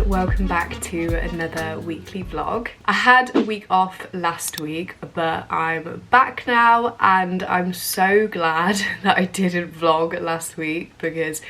welcome back to another weekly vlog. I had a week off last week, but I'm back now and I'm so glad that I didn't vlog last week because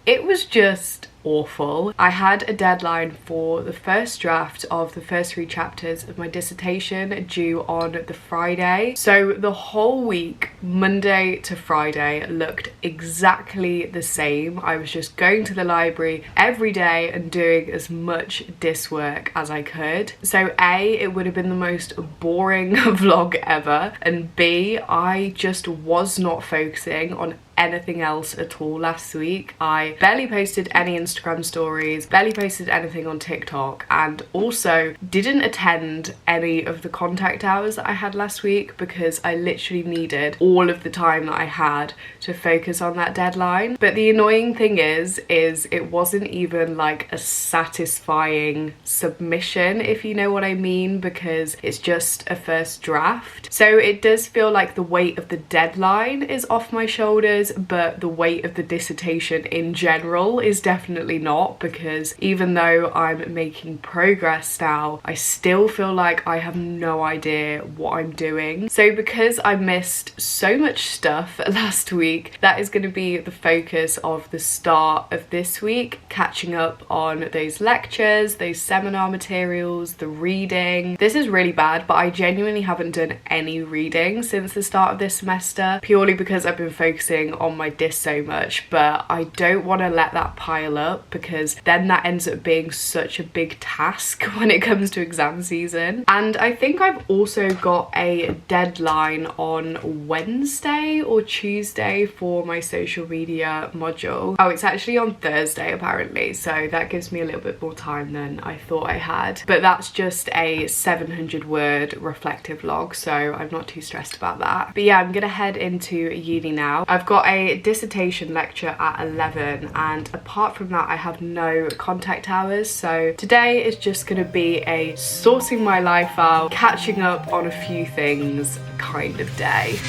it was just awful. I had a deadline for the first draft of the first 3 chapters of my dissertation due on the Friday. So the whole week, Monday to Friday, looked exactly the same. I was just going to the library every day and doing as much dis work as I could. So A, it would have been the most boring vlog ever, and B, I just was not focusing on anything else at all last week. I barely posted any Instagram stories, barely posted anything on TikTok, and also didn't attend any of the contact hours that I had last week because I literally needed all of the time that I had to focus on that deadline. But the annoying thing is it wasn't even like a satisfying submission, if you know what I mean, because it's just a first draft. So it does feel like the weight of the deadline is off my shoulders, but the weight of the dissertation in general is definitely not, because even though I'm making progress now, I still feel like I have no idea what I'm doing. So because I missed so much stuff last week, that is going to be the focus of the start of this week, catching up on those lectures, those seminar materials, the reading. This is really bad, but I genuinely haven't done any reading since the start of this semester, purely because I've been focusing on my dis so much, but I don't want to let that pile up up, because then that ends up being such a big task when it comes to exam season. And I think I've also got a deadline on Wednesday or Tuesday for my social media module. Oh, it's actually on Thursday apparently, so that gives me a little bit more time than I thought I had. But that's just a 700 word reflective log, so I'm not too stressed about that. But yeah, I'm gonna head into uni now. I've got a dissertation lecture at 11, and apart from that I have no contact hours, so today is just gonna be a sorting my life out, catching up on a few things kind of day.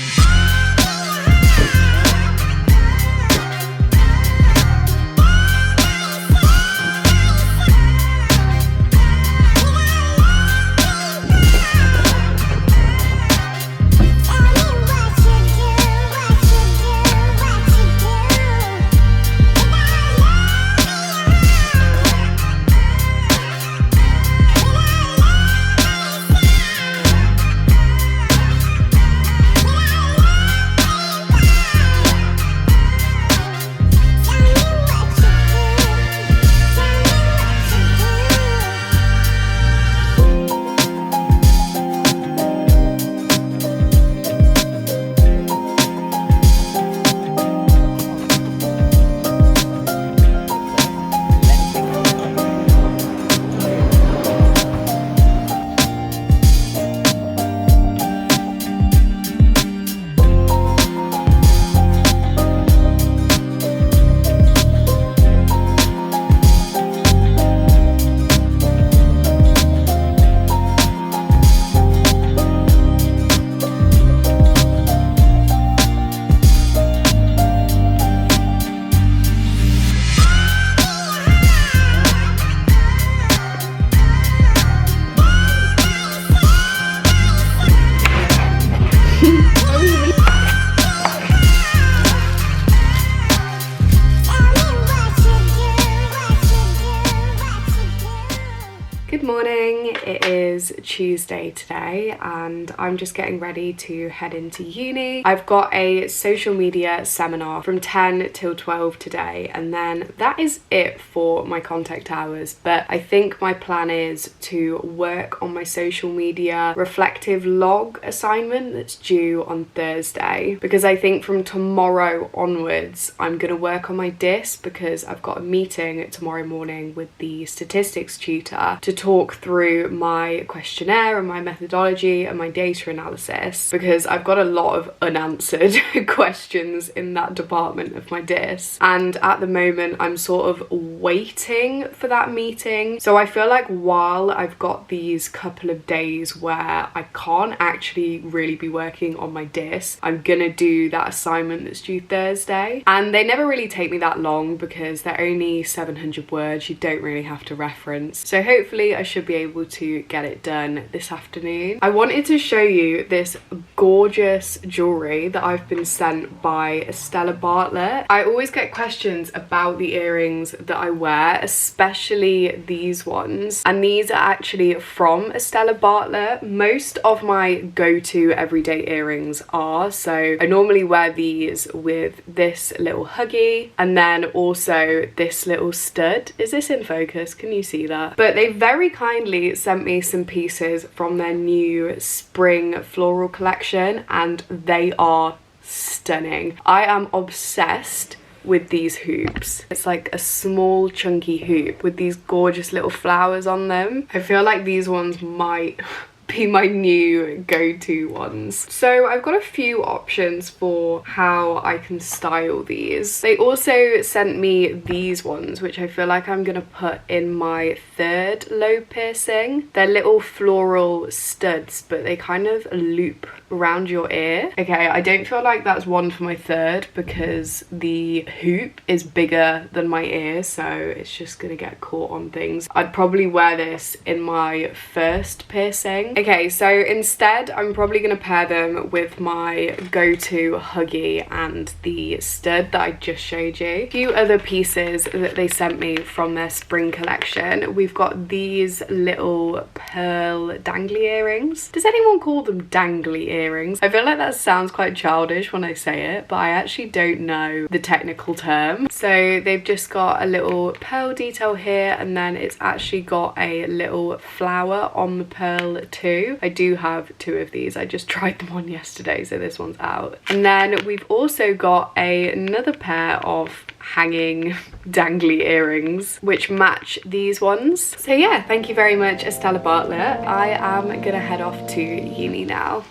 Good morning, it is Tuesday today and I'm just getting ready to head into uni. I've got a social media seminar from 10 till 12 today, and then that is it for my contact hours. But I think my plan is to work on my social media reflective log assignment that's due on Thursday, because I think from tomorrow onwards I'm going to work on my dis, because I've got a meeting tomorrow morning with the statistics tutor to talk through my questionnaire and my methodology and my data analysis, because I've got a lot of unanswered questions in that department of my dis, and at the moment I'm sort of waiting for that meeting. So I feel like while I've got these couple of days where I can't actually really be working on my dis, I'm gonna do that assignment that's due Thursday, and they never really take me that long because they're only 700 words. You don't really have to reference, so hopefully I should be able to get it done this afternoon. I wanted to show you this gorgeous jewellery that I've been sent by Stella Bartlett. I always get questions about the earrings that I wear, especially these ones, and these are actually from Stella Bartlett. Most of my go-to everyday earrings are, so I normally wear these with this little huggy and then also this little stud. Is this in focus? Can you see that? But they very kindly sent me some pieces from their new spring floral collection and they are stunning. I am obsessed with these hoops. It's like a small chunky hoop with these gorgeous little flowers on them. I feel like these ones might be my new go-to ones. So I've got a few options for how I can style these. They also sent me these ones, which I feel like I'm gonna put in my third lobe piercing. They're little floral studs, but they kind of loop around your ear. Okay, I don't feel like that's one for my third because the hoop is bigger than my ear, so it's just gonna get caught on things. I'd probably wear this in my first piercing. Okay, so instead I'm probably going to pair them with my go-to Huggy and the stud that I just showed you. A few other pieces that they sent me from their spring collection. We've got these little pearl dangly earrings. Does anyone call them dangly earrings? I feel like that sounds quite childish when I say it, but I actually don't know the technical term. So they've just got a little pearl detail here, and then it's actually got a little flower on the pearl too. I do have two of these. I just tried them on yesterday, so this one's out. And then we've also got another pair of hanging dangly earrings which match these ones. So yeah, thank you very much, Estella Bartlett. I am gonna head off to uni now.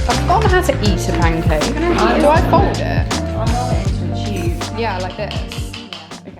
I've forgotten how to eat a pancake. Do I fold it? Yeah, like this.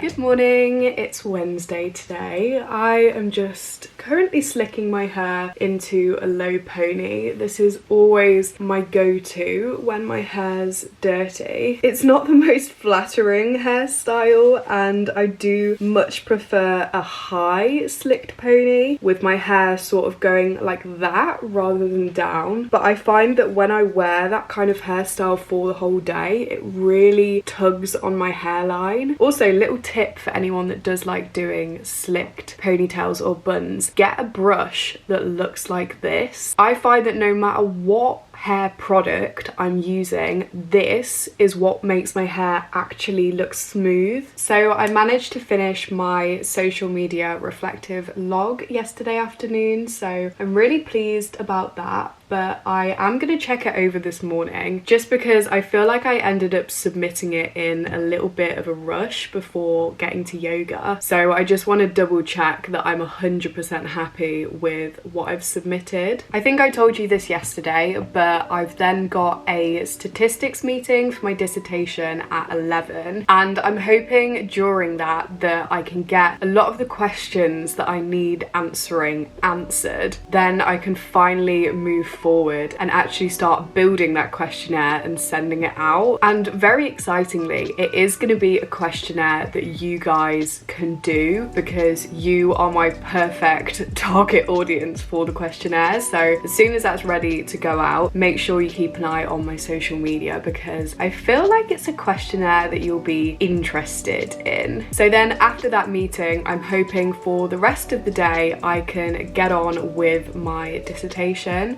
Good morning, it's Wednesday today. I am just currently slicking my hair into a low pony. This is always my go-to when my hair's dirty. It's not the most flattering hairstyle, and I do much prefer a high slicked pony with my hair sort of going like that rather than down. But I find that when I wear that kind of hairstyle for the whole day, it really tugs on my hairline. Also, little tip for anyone that does like doing slicked ponytails or buns: get a brush that looks like this. I find that no matter what hair product I'm using, this is what makes my hair actually look smooth. So I managed to finish my social media reflective log yesterday afternoon, so I'm really pleased about that. But I am going to check it over this morning just because I feel like I ended up submitting it in a little bit of a rush before getting to yoga. So I just want to double check that I'm 100% happy with what I've submitted. I think I told you this yesterday, but I've then got a statistics meeting for my dissertation at 11, and I'm hoping during that I can get a lot of the questions that I need answering answered. Then I can finally move forward and actually start building that questionnaire and sending it out. And very excitingly, it is going to be a questionnaire that you guys can do because you are my perfect target audience for the questionnaire. So as soon as that's ready to go out, make sure you keep an eye on my social media because I feel like it's a questionnaire that you'll be interested in. So then after that meeting, I'm hoping for the rest of the day I can get on with my dissertation.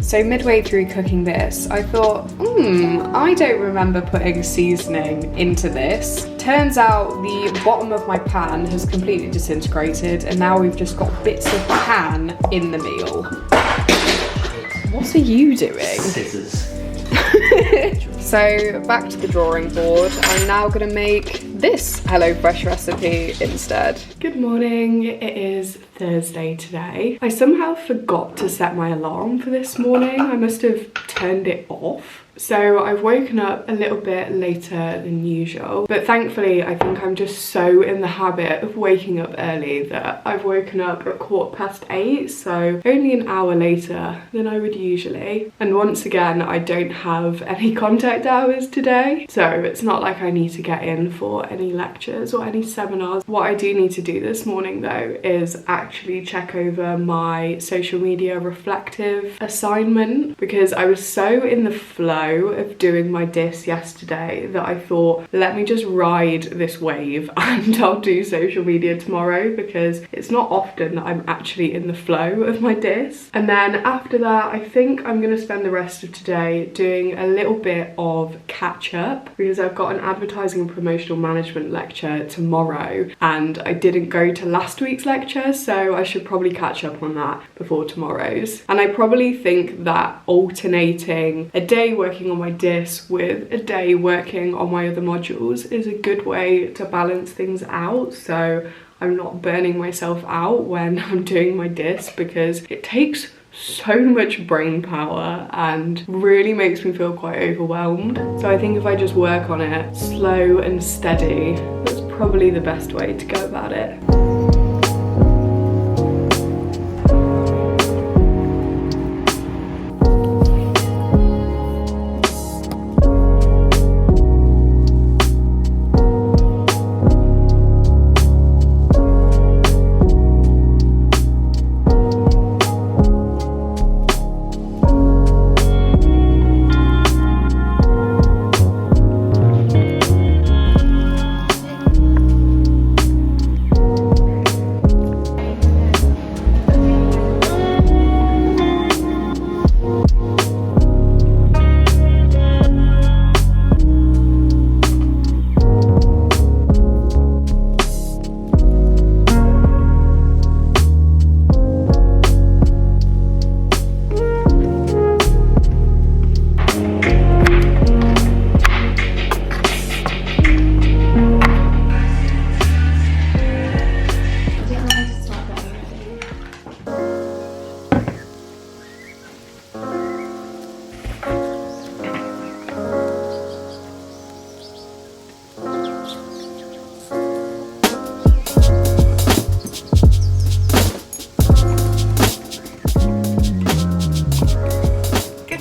So midway through cooking this, I thought, I don't remember putting seasoning into this. Turns out the bottom of my pan has completely disintegrated and now we've just got bits of pan in the meal. What are you doing? Scissors. So back to the drawing board. I'm now gonna make this HelloFresh recipe instead. Good morning, it is Thursday today. I somehow forgot to set my alarm for this morning. I must have turned it off. So I've woken up a little bit later than usual, but thankfully I think I'm just so in the habit of waking up early that I've woken up at 8:15, so only an hour later than I would usually. And once again, I don't have any contact hours today, so it's not like I need to get in for any lectures or any seminars. What I do need to do this morning though is actually check over my social media reflective assignment, because I was so in the flow of doing my dis yesterday that I thought, let me just ride this wave and I'll do social media tomorrow, because it's not often that I'm actually in the flow of my dis. And then after that, I think I'm going to spend the rest of today doing a little bit of catch up, because I've got an advertising and promotional management lecture tomorrow and I didn't go to last week's lecture, so I should probably catch up on that before tomorrow's. And I probably think that alternating a day working on my dis with a day working on my other modules is a good way to balance things out, so I'm not burning myself out when I'm doing my dis, because it takes so much brain power and really makes me feel quite overwhelmed. So I think if I just work on it slow and steady, that's probably the best way to go about it.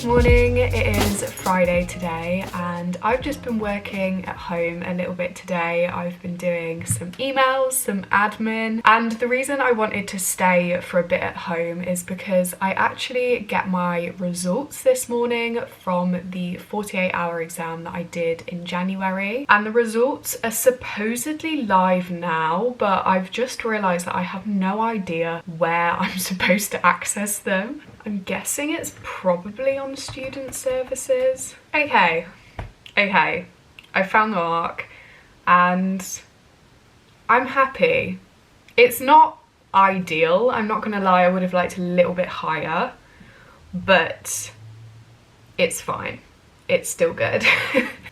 Morning, it is Friday today and I've just been working at home a little bit today. I've been doing some emails, some admin, and the reason I wanted to stay for a bit at home is because I actually get my results this morning from the 48-hour exam that I did in January, and the results are supposedly live now, but I've just realised that I have no idea where I'm supposed to access them. I'm guessing it's probably on student services. Okay, I found the mark and I'm happy. It's not ideal, I'm not gonna lie, I would have liked a little bit higher, but it's fine. It's still good.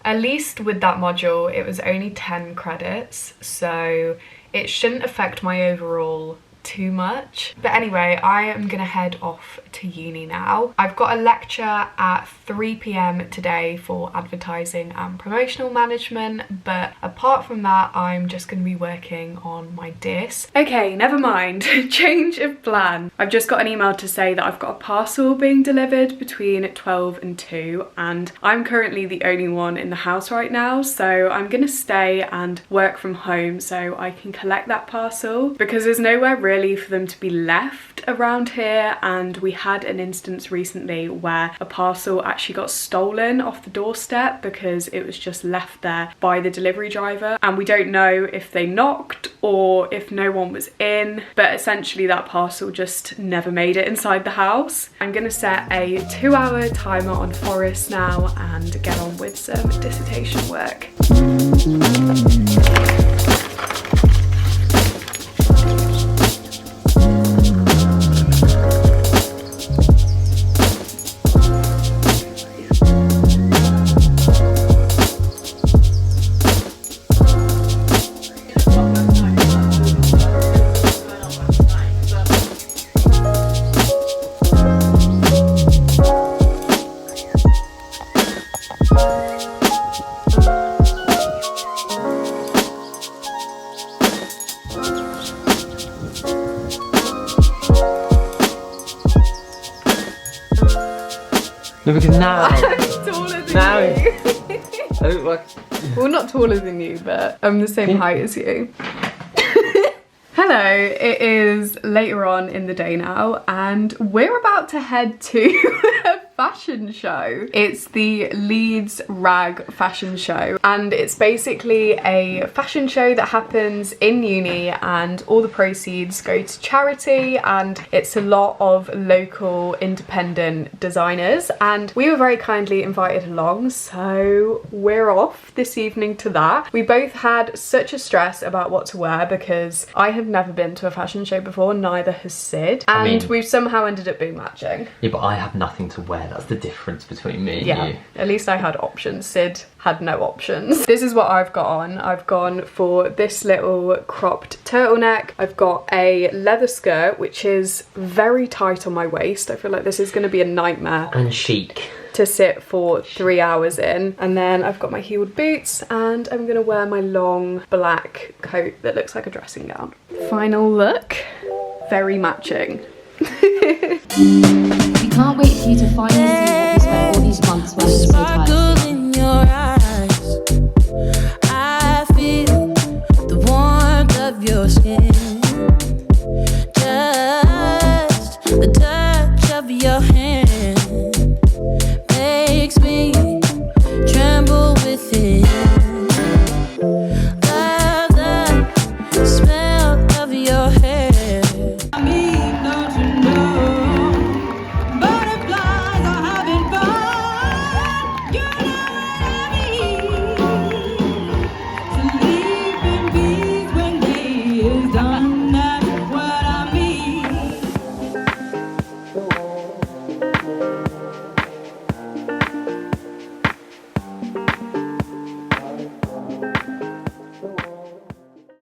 At least with that module, it was only 10 credits, so it shouldn't affect my overall too much. But anyway, I am gonna head off to uni now. I've got a lecture at 3 p.m. today for advertising and promotional management, but apart from that, I'm just gonna be working on my dis. Okay, never mind. Change of plan. I've just got an email to say that I've got a parcel being delivered between 12 and 2, and I'm currently the only one in the house right now, so I'm gonna stay and work from home so I can collect that parcel, because there's nowhere really for them to be left around here, and we had an instance recently where a parcel actually got stolen off the doorstep because it was just left there by the delivery driver, and we don't know if they knocked or if no one was in, but essentially that parcel just never made it inside the house. I'm gonna set a 2-hour timer on Forest now and get on with some dissertation work. No, because now. I'm taller than Now. you. I look like. Well, not taller than you, but I'm the same height as you. Hello, it is later on in the day now and we're about to head to a fashion show. It's the Leeds Rag fashion show and it's basically a fashion show that happens in uni and all the proceeds go to charity, and it's a lot of local independent designers and we were very kindly invited along, so we're off this evening to that. We both had such a stress about what to wear because I have never been to a fashion show before, neither has Sid, and I mean, we've somehow ended up being matching. Yeah, but I have nothing to wear. That's the difference between me and Yeah, you. at least I had options. Sid had no options. This is what I've got on. I've gone for this little cropped turtleneck. I've got a leather skirt, which is very tight on my waist. I feel like this is going to be a nightmare. And chic. To sit for 3 hours in. And then I've got my heeled boots and I'm gonna wear my long black coat that looks like a dressing gown. Final look, very matching. We can't wait for you to finally see what we spent all these months working so tirelessly. In your eyes, I feel the warmth of your skin. Just the touch